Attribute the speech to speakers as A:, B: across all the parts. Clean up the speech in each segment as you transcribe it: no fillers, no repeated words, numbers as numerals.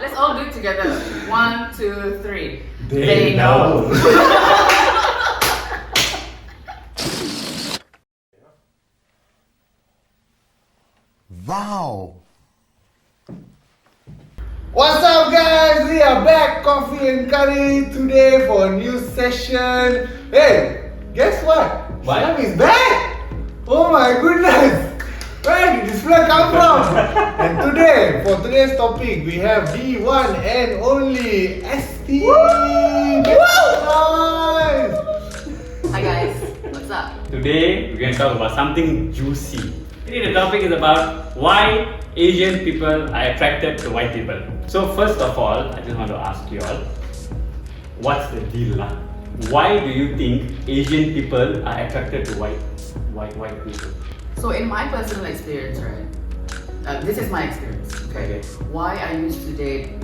A: Let's all do it together. 1, 2, 3.
B: They know.
C: Wow. What's up, guys? We are back, Coffee and Curry, today for a new session. Hey, guess what?
B: What?
C: Sam is back! Oh my goodness! Where did this flag come from? And today, for today's topic, we have the one and only Esty. Guys!
A: Hi guys, what's up?
B: Today we're going to talk about something juicy. Today the topic is about why Asian people are attracted to white people. So first of all, I just want to ask you all, what's the deal lah? Why do you think Asian people are attracted to white people?
A: So in my personal experience, right? This is my experience. Okay. Why I used to date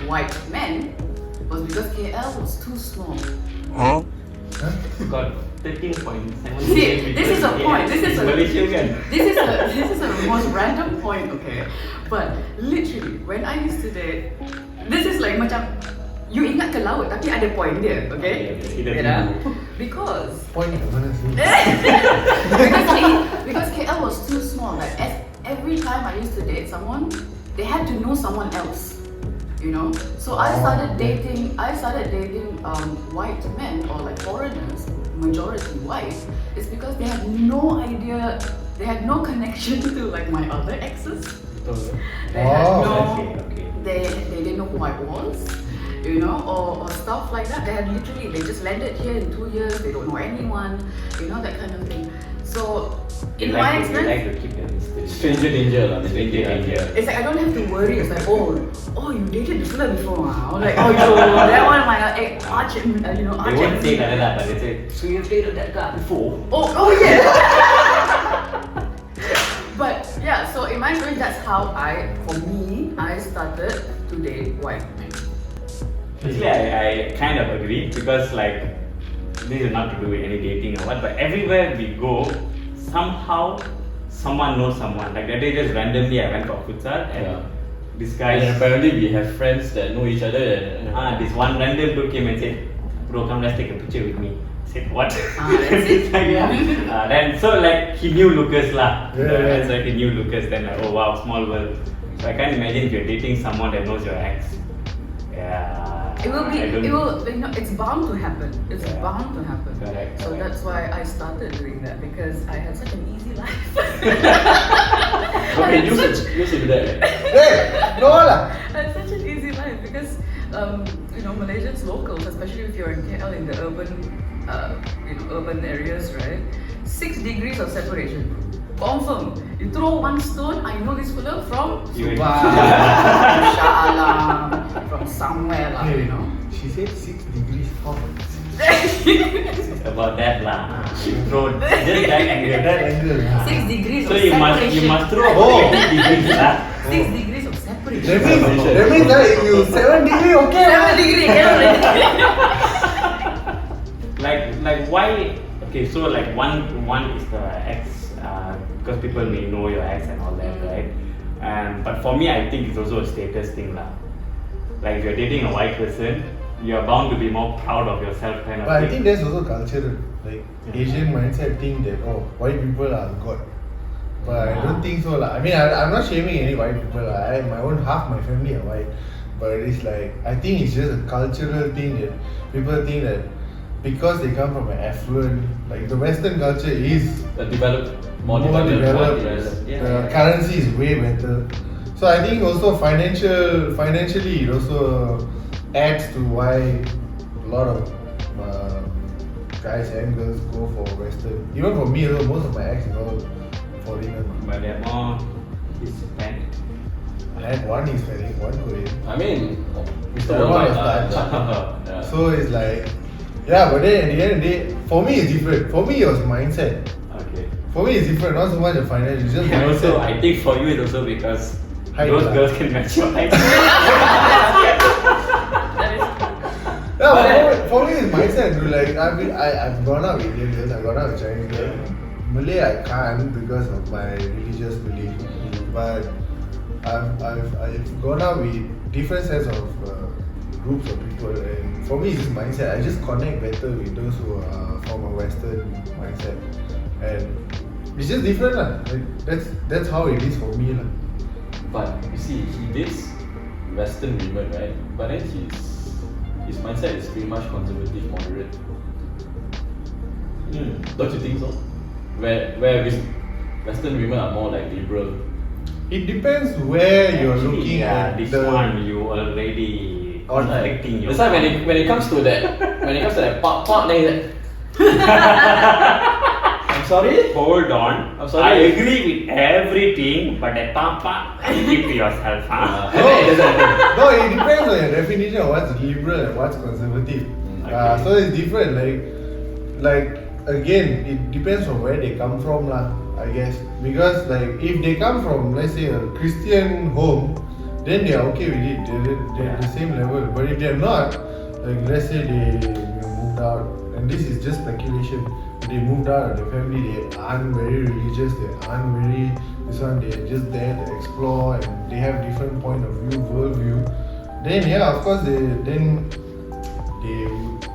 A: white men was because KL was too small.
C: Huh?
B: Got 13.7.
A: See, this is a point. This is
B: a
A: a most random point, okay? But literally, when I used to date, this is like macam you ingat ke laut tapi ada point dia, okay? Because
C: Point kat mana sih?
A: because KL was too small. Like every time I used to date someone, they had to know someone else. You know, so I started dating white men or like foreigners, majority white. It's because they had no idea, they had no connection to like my other exes. They had they didn't know who I was, you know, or stuff like that. They just landed here in 2 years. They don't know anyone, you know, that kind of thing. So in my experience,
B: like to keep them
D: Stranger danger lah.
B: Stranger danger.
A: it's like I don't have to worry. It's like, oh, you dated this fella before, or like, oh, that one my arch,
B: They won't say like that, but they say, so you've dated that guy before?
A: Oh yeah. But yeah, so in my experience, that's how I started to date white men.
B: Actually, I kind of agree because like this is not to do with any dating or what, but everywhere we go, somehow someone knows someone. Like that day, just randomly I went for futsal and this guy.
D: And apparently we have friends that know each other.
B: This one random dude came and said, "Bro, come let's take a picture with me." I said, "What?"
A: That's it.
B: Then so like he knew Lucas lah.
C: Yeah.
B: So he knew Lucas. Then like, oh wow, small world. So I can't imagine if you're dating someone that knows your ex. Yeah.
A: It's bound to happen. It's bound to happen.
B: Correct.
A: So that's why I started doing that because I had such an easy life.
D: Okay, you should do that.
C: Hey, no lah.
A: I had such an easy life because Malaysians locals, especially if you're in KL in the urban areas, right? 6 degrees of separation. Confirm. You throw one stone, I know this fella from Inshallah, from somewhere lah, you know.
C: She said 6 degrees hot.
B: About that lah. You throw just that angle.
C: That angle.
A: 6 degrees
B: So
A: of
B: you
A: separation.
B: must throw
C: Oh.
B: 50 degrees lah.
A: 6 degrees of separation.
C: That means if you 7 degree, okay.
A: 7 degree, cannot already.
B: Like why? Okay, so like one is the ex, because people may know your ex and all that, right? But for me, I think it's also a status thing lah. Like if you're dating a white person, you're bound to be more proud of yourself, kind of
C: But I
B: thing.
C: think that's also cultural. Like Asian mindset think that white people are God. But I don't think so lah. I mean, I'm not shaming any white people lah. Half my family are white. But it's like, I think it's just a cultural thing that people think that because they come from an affluent, like the Western culture is
D: More developed.
C: the currency is way better. So I think also financially it also adds to why a lot of guys and girls go for Western. Even for me, most of my ex is all foreigner.
B: But they're more Hispanic.
C: I had one Hispanic, one Korean.
D: I mean, Mr.
C: The one
D: Worldwide.
C: was Dutch. So it's like, but then at the end of the day, for me it's different. For me it was mindset.
B: Okay.
C: For me it's different, not so much the finance, it's just
B: And
C: mindset.
B: also, I think for you it's also because
C: Height
B: those
C: lah.
B: girls can match your height.
C: Yeah, but for me it's mindset. Like I've gone out with Indian girls, I've gone out with Chinese girls. Malay I can't because of my religious belief. But I've gone out with different sets of groups of people, and for me it's just mindset. I just connect better with those who are from a Western mindset, and it's just different lah. Like that's how it is for me lah.
D: But you see, he dates Western women, right? But then his mindset is pretty much conservative, moderate. Don't you think so? Where Western women are more like liberal.
C: It depends where you're
B: Actually,
C: looking
B: yeah,
C: at
B: this
C: the.
B: one you already conflicting your.
D: That's why when it comes to that part, then he's like, I'm sorry.
B: Hold on.
D: I'm sorry.
B: I agree with everything, but that papa, you keep to yourself, huh?
C: No, it depends on your definition of what's liberal and what's conservative.
B: Okay.
C: So it's different. Like again, it depends on where they come from, lah. I guess because like if they come from, let's say, a Christian home, then they are okay with it. They're the same level. But if they're not, like let's say they moved out, and this is just speculation. They moved out of their family. They aren't very religious. They aren't very this one. They're just there to explore, and they have different point of view, worldview. Then yeah, of course they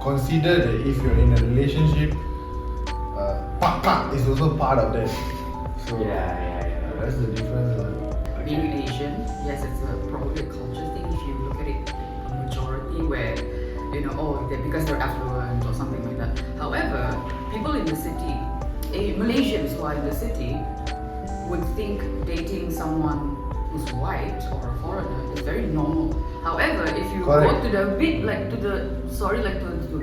C: consider that if you're in a relationship, is also part of that. So
B: Yeah.
C: that's the difference.
A: Being Asian, yes, it's probably a culture thing if you look at it a majority where, because they're affluent or something like that. However, people in the city, Malaysians who are in the city, would think dating someone who's white or a foreigner is very normal. However, if you go
C: Correct.
A: to the big, to the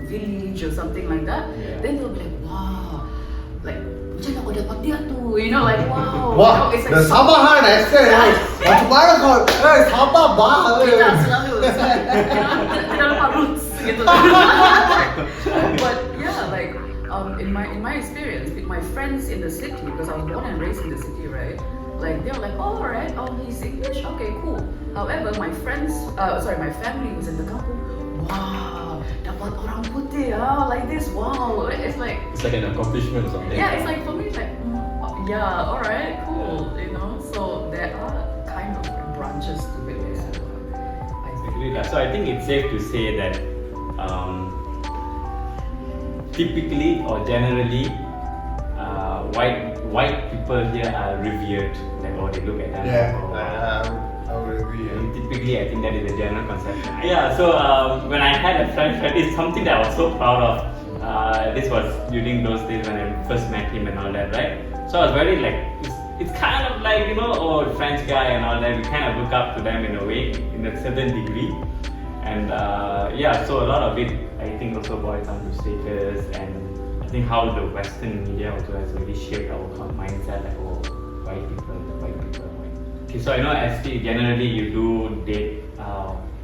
A: village or something like that, then they'll be like, wow, like macam nak dapat dia tu, wow.
C: Wah,
A: it's
C: the Sabahan accent. Macam mana kau? Sabah bah.
A: Kita selalu kita lupa roots gitu. But yeah, like in my experience with my friends in the city, because I was born and raised in the city, right? Like they're like, oh, alright, he's English, okay, cool. However, my family was in the kampung. Wow, dapat orang putih, like this, wow. It's like
D: an accomplishment or something.
A: yeah, it's like for me, it's like yeah, alright, cool, So there are kind of branches to it.
B: Agreed. So I think it's safe to say that typically or generally, white people here are revered, they look at them.
C: Yeah, I would agree.
B: And typically, I think that is a general conception. Yeah. So when I had a friend, it's something that I was so proud of. This was during those days when I first met him and all that, right? So I was very it's kind of like French guy and all that. We kind of look up to them in a way, in a certain degree. And so a lot of it, I think, also boils down to status, and I think how the Western media also has really shaped our mindset, white people. Okay, so I know Esty, generally you do date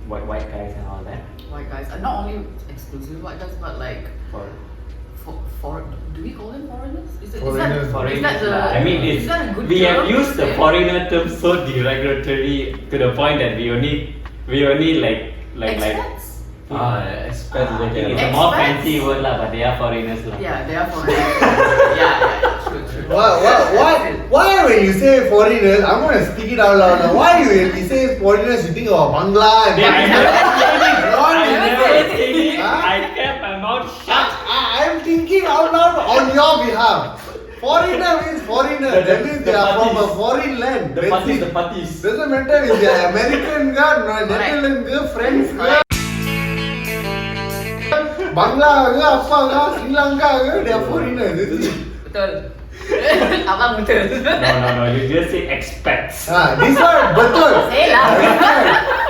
B: white guys and all that.
A: White guys, not only exclusively white guys, but like for do we call them foreigners? Is
C: Foreigners.
A: that the?
B: I mean,
A: is that a good
B: we have
A: term?
B: used the foreigner term so derogatory to the point that we only
A: Expats?
D: Expats.
B: I think it's a more fancy word lah, but they are foreigners lah.
A: Yeah, they are foreigners. yeah, true.
C: Why when you say foreigners, I'm gonna speak it out loud now. Why when we say foreigners, you think of Bangla and
B: I never
A: Huh?
B: said it. I kept my mouth shut.
C: I'm thinking out loud on your behalf. Foreigner means foreigner. That means they are from a foreign land.
D: The parties.
C: Doesn't matter if they are American girl, Netherlands girl, French girl, Bangla ke apa ke, Sri Lanka ke, they are foreigners.
A: Betul. Abang betul.
B: No, you just say expats.
C: This one betul.
A: Say lah.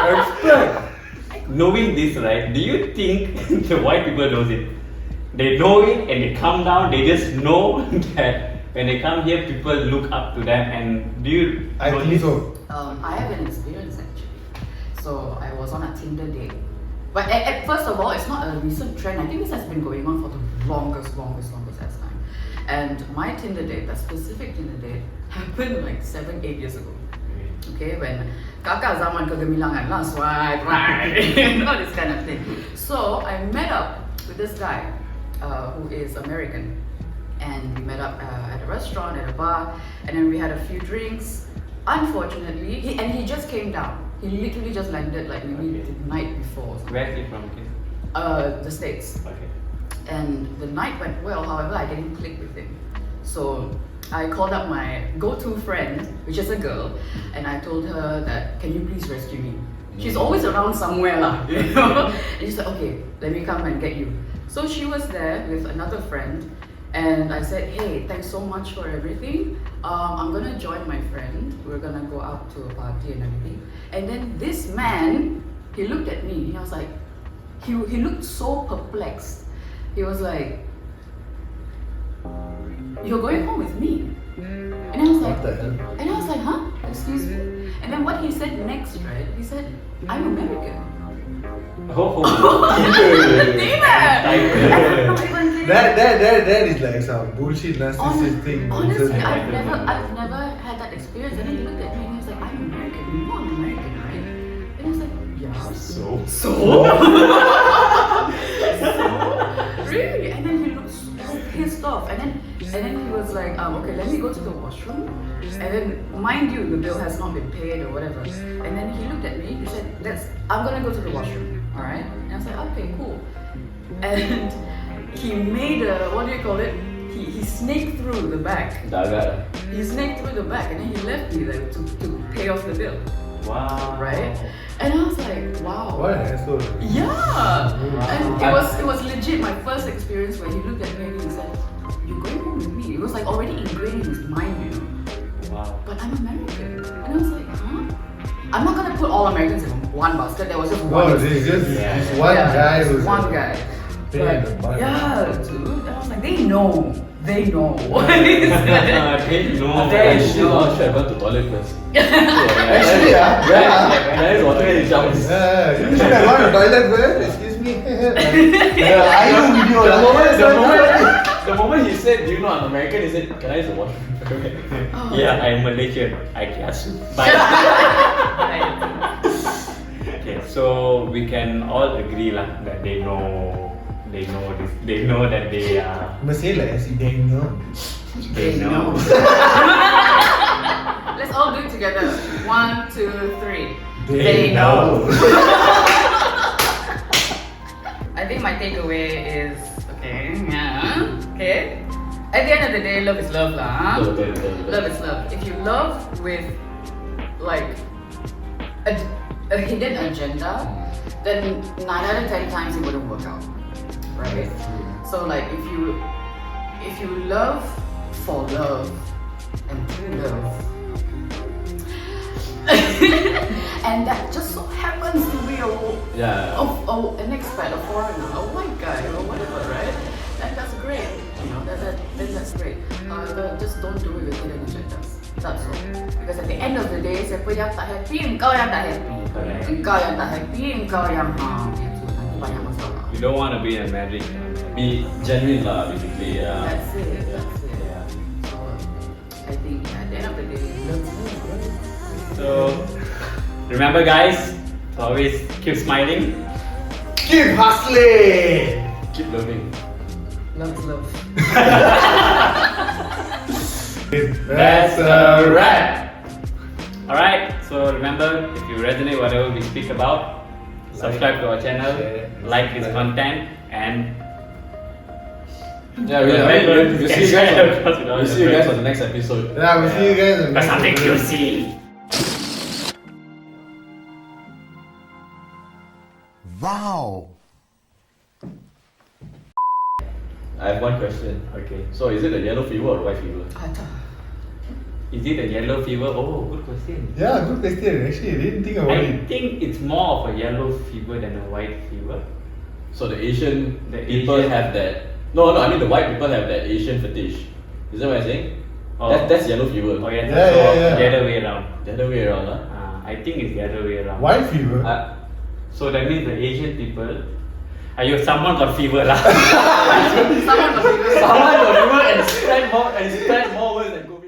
C: Expert.
B: Knowing this, right, do you think the white people knows it? They know it and they come down, they just know that when they come here, people look up to them, and do you
C: I
B: know
C: think
B: this?
C: so.
A: I have an experience actually. So I was on a Tinder date. But first of all, it's not a recent trend. I think this has been going on for the longest as time. And my Tinder date, that specific Tinder date, happened like 7-8 years ago. Okay, when kakak zaman kegemilangan lah, swipe right, this kind of thing. So I met up with this guy who is American, and we met up at a restaurant, at a bar, and then we had a few drinks. unfortunately, he just came down. He literally just landed like maybe the night before. Or something.
B: Where is he from? Okay.
A: The States.
B: Okay.
A: And the night went well, however, I didn't click with him. So I called up my go-to friend, which is a girl, and I told her that, can you please rescue me? She's always around somewhere lah, you know? And she said, okay, let me come and get you. So she was there with another friend, and I said, hey, thanks so much for everything. I'm gonna join my friend. We're gonna go out to a party and everything. And then this man, he looked at me, he was like, he looked so perplexed. He was like, you're going home with me? And I was like,
C: What the hell?
A: and I was like, huh? Excuse me? And then what he said next, right? He said, I'm American.
B: Oh.
A: Demon! And I'm not even kidding.
C: That is like some bullshit narcissist thing.
A: Honestly, I've never had that experience. And then he looked at me and he was like, I'm American. You know I'm American, right? And I was like, yeah. So? Really? And then he looked so pissed off. And then he was like, okay, let me go to the washroom. And then, mind you, the bill has not been paid or whatever. And then he looked at me, he said, I'm gonna go to the washroom, alright? And I was like, okay, cool. And he made a, what do you call it? He snaked through the back. He snaked through the back and then he left me like to pay off the bill.
B: Wow.
A: Right? And I was like, wow.
C: What an asshole.
A: Yeah. And it was legit my first experience where he looked at me and he said, you're going home with me. It was like already ingrained in his mind, you know.
B: Wow.
A: But I'm American. And I was like, huh? I'm not gonna put all Americans in one basket. There was just one.
C: No, there's just this one guy who's
A: one guy.
C: pain in the butt.
A: Yeah, dude. And I was like, they know.
B: They know.
A: They know.
D: Shit, I should have gone to toilet first.
C: Actually,
D: Guys, water in the showers.
C: you should have gone to toilet first. Excuse me. I do video.
D: The moment he said, do you know I'm American, he said, can I use the washroom?
A: Oh.
B: Yeah, I'm Malaysian. I guess. Bye. Okay, so we can all agree lah that they know this. They know that they are.
C: Must say like Esty, they know.
B: They know.
A: Let's all do it together. 1, 2, 3.
C: They know.
A: I think my takeaway is okay. At the end of the day, love is love lah. Love is love. If you love with like a hidden agenda, then 9 out of 10 times it wouldn't work out, right? So like if you love for love and true love, and that just so happens to be an expat, a foreigner, a white guy or whatever, right? And that's great. You know, then that's great. However, just don't do it with hidden agendas. That's all. Because at the end of the day, siapa yang tak happy, engkau yang tak happy. Engkau yang tak happy, engkau yang itu nanti banyak masalah.
B: You don't want to be in a marriage.
D: Be genuine lah, basically.
A: That's it.
D: Yeah.
A: So I think at the end of the day, love.
B: So remember, guys, to always keep smiling.
C: Keep hustling.
D: Keep loving.
A: Love is love.
C: That's a wrap.
B: Alright, so remember, if you resonate whatever we speak about, subscribe to our channel,
C: share,
B: like this content, and
D: Yeah, we'll see you guys on the next episode.
C: Yeah, we'll see you guys in the
B: Got
C: next
B: something
C: episode.
B: juicy.
E: Wow.
D: I have one question.
B: Okay.
D: So is it a yellow fever or white fever?
B: Is it a yellow fever? Oh, good question.
C: Yeah, good question. Actually, I didn't think about
B: I
C: it.
B: think it's more of a yellow fever than a white fever.
D: So the Asian
B: The
D: people
B: Asian-
D: have that. No, I mean the white people have that Asian fetish. Is that what I'm saying?
B: Oh.
D: That's yellow fever.
B: Oh yeah,
C: Yeah,
B: so
C: yeah.
B: the other way around.
D: The other way around, huh?
B: I think it's the other way around.
C: White fever.
B: So that means the Asian people. Someone got fever lah.
A: Someone got
D: Someone got fever and spread more